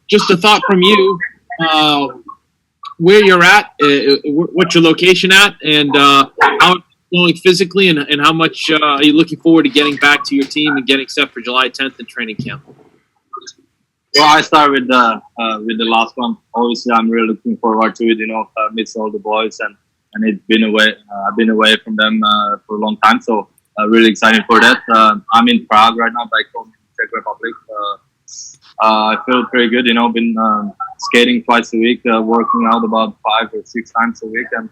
just a thought from you, where you're at, what's your location at, and how it's going physically, and how much are you looking forward to getting back to your team and getting set for July 10th in training camp? Well, I start with the last one. Obviously, I'm really looking forward to it. Miss all the boys, and it's been away. I've been away from them for a long time, so really excited for that. I'm in Prague right now, back home in Czech Republic. I feel pretty good. Been skating twice a week, working out about 5 or 6 times a week, and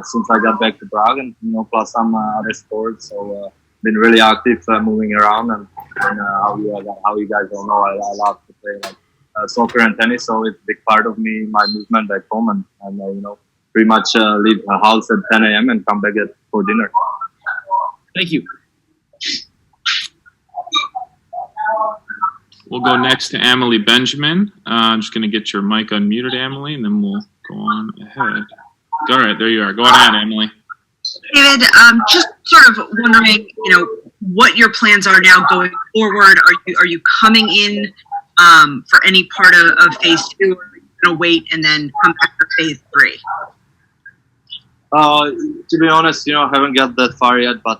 since I got back to Prague, and plus some other sports, so been really active, moving around, and how you guys all know, I love to play like soccer and tennis, so it's a big part of me, my movement back home, and pretty much leave the house at 10 a.m. and come back for dinner. Thank you. We'll go next to Emily Benjamin. I'm just going to get your mic unmuted, Emily, and then we'll go on ahead. All right, there you are. Go on ahead, Emily. David, just sort of wondering, what your plans are now going forward. Are you coming in for any part of phase 2, or are you going to wait and then come back for phase 3? To be honest, I haven't got that far yet, but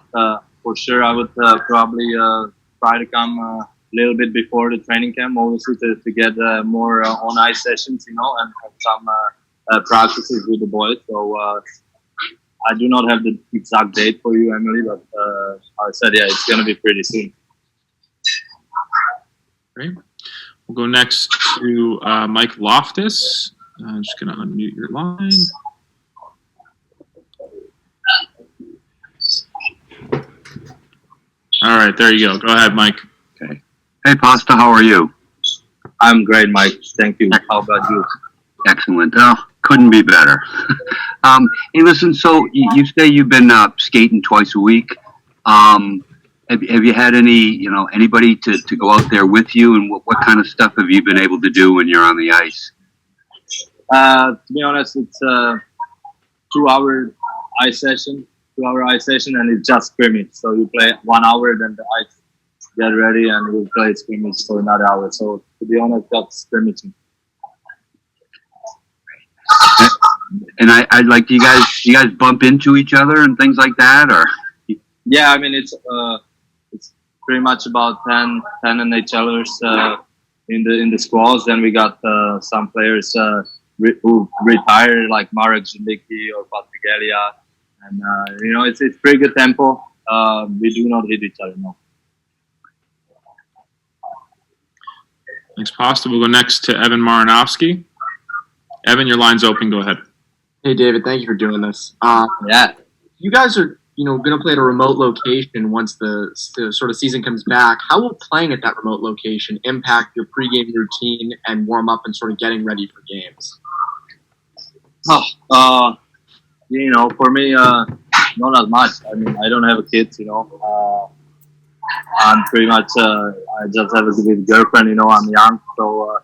for sure I would probably try to come a little bit before the training camp, obviously to get more on ice sessions, and some practices with the boys. So I do not have the exact date for you, Emily, but I said, it's going to be pretty soon. Great. We'll go next to Mike Loftus. I'm just going to unmute your line. All right, there you go. Go ahead, Mike. Okay. Hey, Pasta, how are you? I'm great, Mike. Thank you. How about you? Excellent. Couldn't be better. Hey, listen, so you say you've been skating twice a week. Have you had anybody to go out there with you, and what kind of stuff have you been able to do when you're on the ice? To be honest, it's a 2-hour ice session. 2-hour ice session, and it's just scrimmage. So you play 1 hour, then the ice get ready, and you play scrimmage for another hour. So to be honest, that's scrimmaging. And I like, do you guys bump into each other and things like that, or? Yeah, I mean it's pretty much about 10 NHLers in the squads. Then we got some players who retired, like Marek Zindicki or Patrick. And, it's pretty good tempo. We do not hit each other, no. Thanks, Pasta. We'll go next to Evan Marinovsky. Evan, your line's open. Go ahead. Hey, David. Thank you for doing this. Yeah. You guys are, going to play at a remote location once the sort of season comes back. How will playing at that remote location impact your pregame routine and warm up and sort of getting ready for games? For me, not as much. I mean, I don't have a kid, I'm pretty much, I just have a good girlfriend, I'm young. So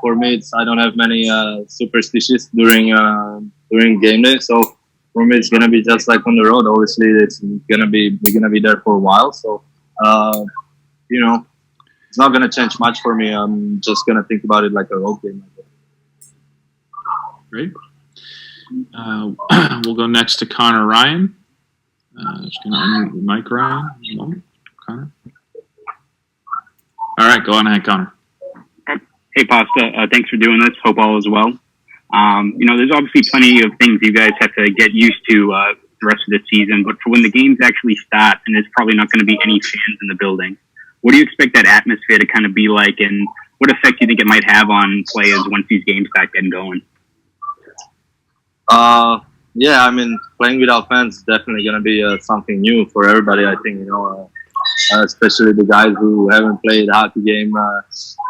for me, I don't have many superstitions during game day. So for me, it's going to be just like on the road. Obviously, we're going to be there for a while. So, it's not going to change much for me. I'm just going to think about it like a road game. Great. We'll go next to Connor Ryan. Just going to unmute the mic, Ryan. Connor. All right, go on ahead, Connor. Hey, Pasta. Thanks for doing this. Hope all is well. There's obviously plenty of things you guys have to get used to the rest of the season, but for when the games actually start, and there's probably not going to be any fans in the building, what do you expect that atmosphere to kind of be like, and what effect do you think it might have on players once these games start getting going? Yeah, I mean, playing without fans is definitely going to be something new for everybody, I think, especially the guys who haven't played a hockey game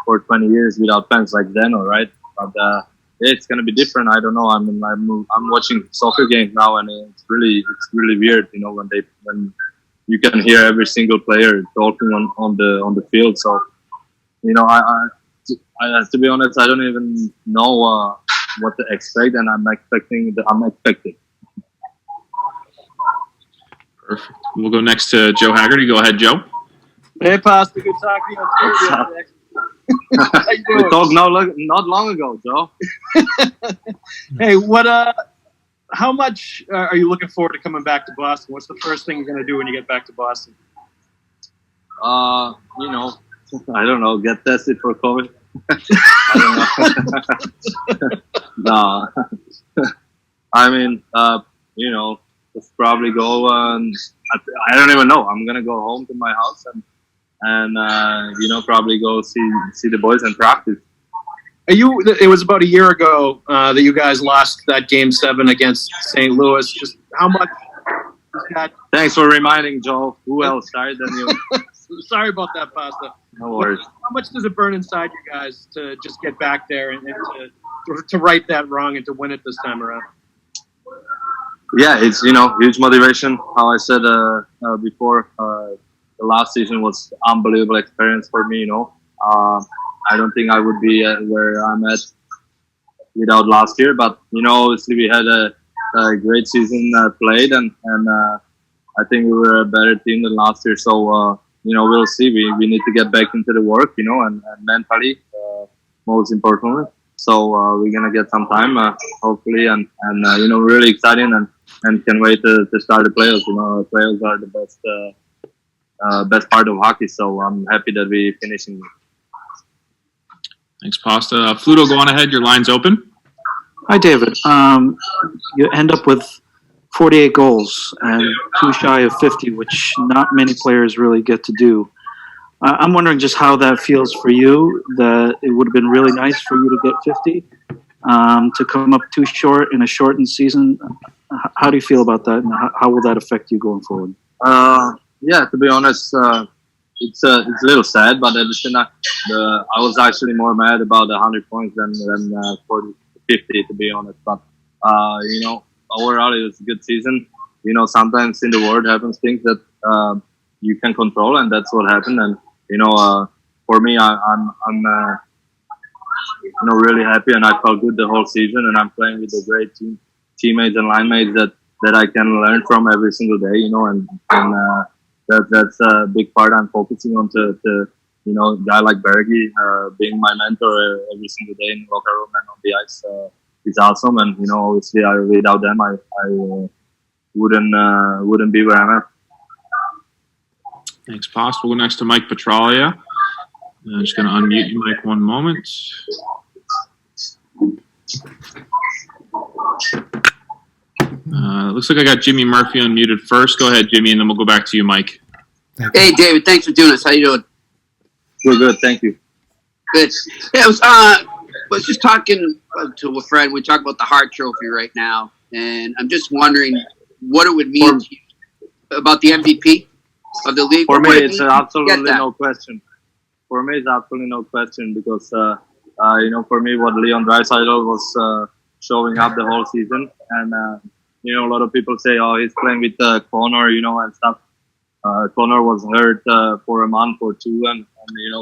for 20 years without fans like Deno, right? But it's going to be different. I don't know. I'm watching soccer games now, and it's really weird, when you can hear every single player talking on the field. So, I to be honest, I don't even know what to expect, and I'm expecting. Perfect. We'll go next to Joe Haggerty. Go ahead, Joe. Hey, Pasta. Good talking to you. How you We doing? talked not long ago, Joe. Hey, how much are you looking forward to coming back to Boston? What's the first thing you're going to do when you get back to Boston? I don't know, get tested for COVID. I don't know. No. I mean, just probably go and I don't even know. I'm gonna go home to my house and probably go see the boys and practice. It was about a year ago that you guys lost that Game 7 against St. Louis. Just how much is that? Thanks for reminding, Joe. Who else? Sorry, than you. Sorry about that, Pasta. No worries. How much does it burn inside you guys to just get back there and to right that wrong and to win it this time around? Yeah, it's huge motivation. How I said before, the last season was unbelievable experience for me. I don't think I would be where I'm at without last year. But obviously we had a great season played, and I think we were a better team than last year. So we'll see. We need to get back into the work, and mentally, most importantly. So we're gonna get some time, hopefully, and really exciting and can wait to start the playoffs. Playoffs are the best part of hockey. So I'm happy that we're finishing. Thanks, Pasta. Fluto, go on ahead. Your line's open. Hi, David. You end up with 48 goals and 2 shy of 50, which not many players really get to do. I'm wondering just how that feels for you, that it would have been really nice for you to get 50, to come up too short in a shortened season. How do you feel about that, and how will that affect you going forward? Yeah, to be honest, it's a little sad, but at the same time, I was actually more mad about 100 points than 40, 50, to be honest. But overall, it was a good season. Sometimes in the world happens things that you can control, and that's what happened. And for me, I'm really happy, and I felt good the whole season. And I'm playing with a great teammates and line mates that I can learn from every single day. And that's a big part I'm focusing on to a guy like Bergie being my mentor every single day in the locker room and on the ice is awesome. And obviously, without them, I wouldn't be where I'm at. Thanks, Pasta. We'll go next to Mike Petralia. I'm just going to unmute you, Mike, one moment. Looks like I got Jimmy Murphy unmuted first. Go ahead, Jimmy, and then we'll go back to you, Mike. Hey, David. Thanks for doing this. How you doing? Good. Thank you. Good. Yeah, was just talking to a friend. We talk about the Hart Trophy right now, and I'm just wondering what it would mean to you about the MVP of the league. For me, it's absolutely no question. For me, it's absolutely no question because for me, what Leon Draisaitl was showing up the whole season, and a lot of people say, "Oh, he's playing with Connor," and stuff. Connor was hurt for a month or two, and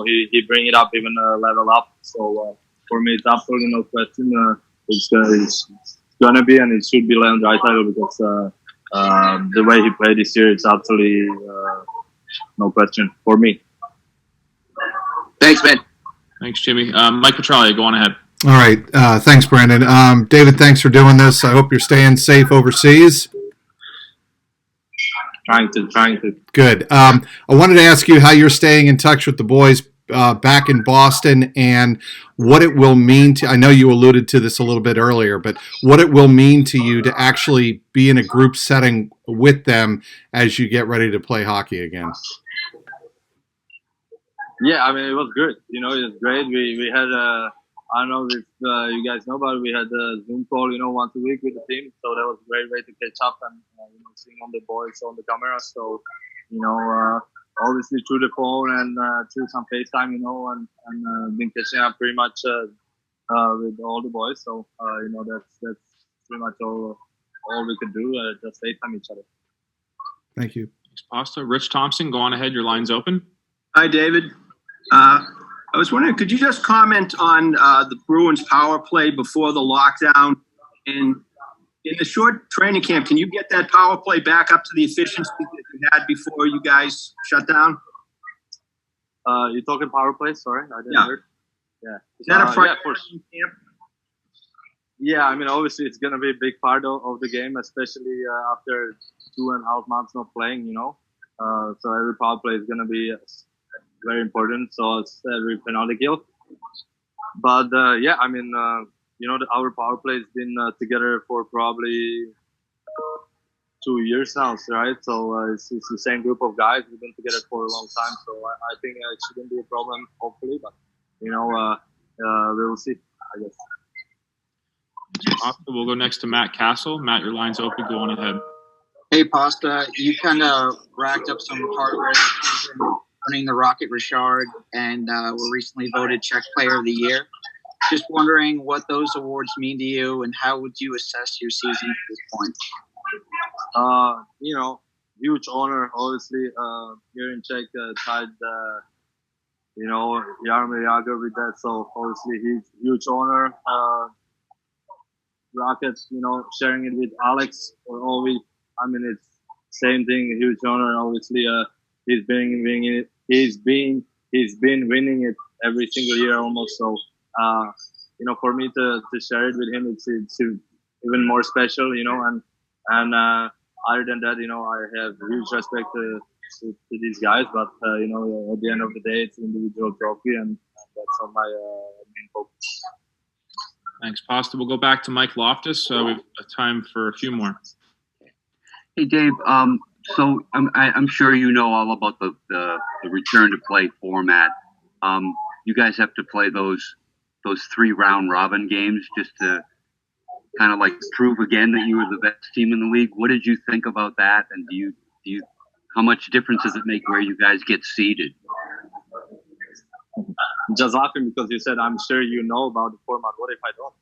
he bring it up even a level up. So for me, it's absolutely no question. It's gonna be, and it should be Leon Draisaitl because the way he played this year, it's absolutely no question for me. Thanks, man. Thanks, Jimmy. Mike Petralia, go on ahead. All right. Thanks, Brandon. David, thanks for doing this. I hope you're staying safe overseas. Trying to. Good. I wanted to ask you how you're staying in touch with the boys back in Boston and what it will mean to, I know you alluded to this a little bit earlier, but what it will mean to you to actually be in a group setting with them as you get ready to play hockey again. Yeah, I mean, it was good. It was great. We had I don't know if you guys know, but we had a Zoom call, once a week with the team. So that was a great way to catch up and, seeing all the boys on the camera. So, obviously through the phone and through some FaceTime, and been catching up pretty much with all the boys. So, that's pretty much all we could do, just FaceTime each other. Thank you. Thanks, Pasta. Rich Thompson, go on ahead. Your line's open. Hi, David. I was wondering, could you just comment on the Bruins power play before the lockdown? And in the short training camp, can you get that power play back up to the efficiency that you had before you guys shut down? You're talking power play? Sorry, I didn't hear. Yeah. Is that a Yeah, priority for in camp? Yeah, I mean, obviously it's going to be a big part of the game, especially after 2.5 months not playing, So every power play is going to be very important. So it's every penalty kill. But yeah, I mean, our power play has been together for probably 2 years now, right? So it's the same group of guys. We've been together for a long time. So I think it shouldn't be a problem, hopefully. But, we will see, I guess. We'll go next to Matt Castle. Matt, your line's open. Go on ahead. Hey, Pasta, you kind of racked up some hardware this season, running the Rocket Richard, and were recently voted Czech Player of the Year. Just wondering what those awards mean to you, and how would you assess your season at this point? Huge honor, obviously, here in Czech, tied, Jaromir Jagr with that. So obviously, huge honor. Rocket, sharing it with Alex or Ovi. I mean, it's same thing, huge honor. Obviously, he's been winning it every single year almost. So, for me to share it with him, it's even more special, and other than that, I have huge respect to these guys, but, at the end of the day, it's an individual trophy, and that's on my main focus. Thanks, Pasta. We'll go back to Mike Loftus. We've time for a few more. Hey, Dave. So I'm sure you know all about the return to play format. You guys have to play those 3 round robin games just to kind of like prove again that you were the best team in the league. What did you think about that? And do you how much difference does it make where you guys get seeded? Just laughing because you said, I'm sure you know about the format. What if I don't?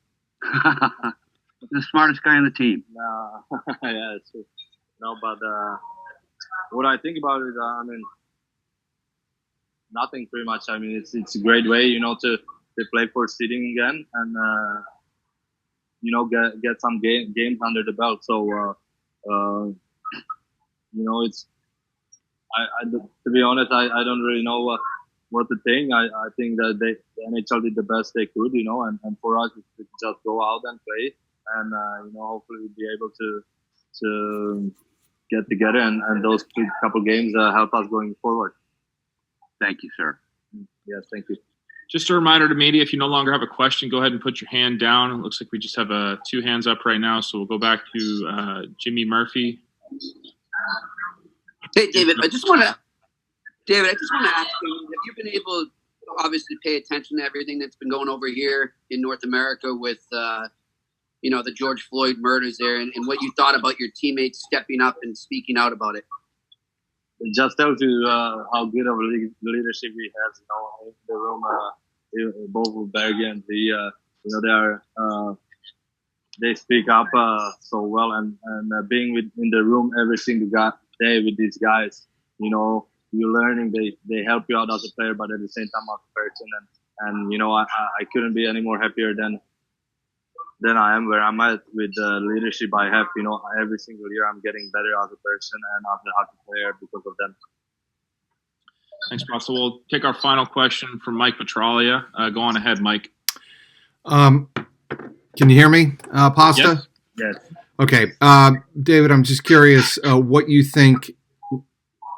The smartest guy on the team. No, yeah, it's true. No, but what I think about it, nothing pretty much. I mean, it's a great way, to play for seeding again and, get some games under the belt. So, it's, to be honest, I don't really know what to think. I think that the NHL did the best they could, and for us to just go out and play and, hopefully we'll be able to get together and those couple games help us going forward. Thank you, sir. Yes, thank you. Just a reminder to media, if you no longer have a question, go ahead and put your hand down. It looks like we just have 2 hands up right now, so we'll go back to Jimmy Murphy. Hey, David, I just want to ask you, have you been able to obviously pay attention to everything that's been going over here in North America with, the George Floyd murders there and what you thought about your teammates stepping up and speaking out about it? It just tells you how good of a leadership we have, in the room. Both with Berge and they speak up so well, and being in the room every single day with these guys, you're learning. They help you out as a player, but at the same time as a person. And I couldn't be any more happier than I am where I'm at with the leadership I have. Every single year I'm getting better as a person and as a hockey player because of them. Thanks, Pasta. We'll take our final question from Mike Petralia. Go on ahead, Mike. Can you hear me, Pasta? Yes. Okay. David, I'm just curious what you think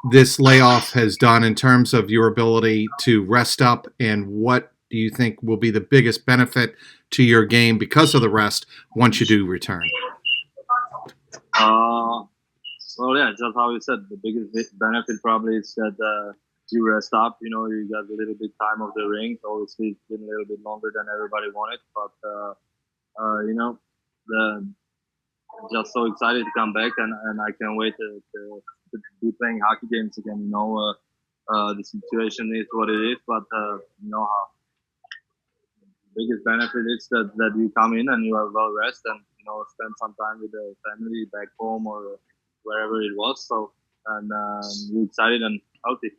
this layoff has done in terms of your ability to rest up, and what do you think will be the biggest benefit to your game because of the rest once you do return? Well, yeah, just how you said, the biggest benefit probably is that you rest up. You got a little bit time of the rink. Obviously, it's been a little bit longer than everybody wanted, but just so excited to come back, and I can't wait to be playing hockey games again. The situation is what it is, but how biggest benefit is that you come in and you are well rested and spend some time with the family back home or wherever it was. So, and you're excited and healthy.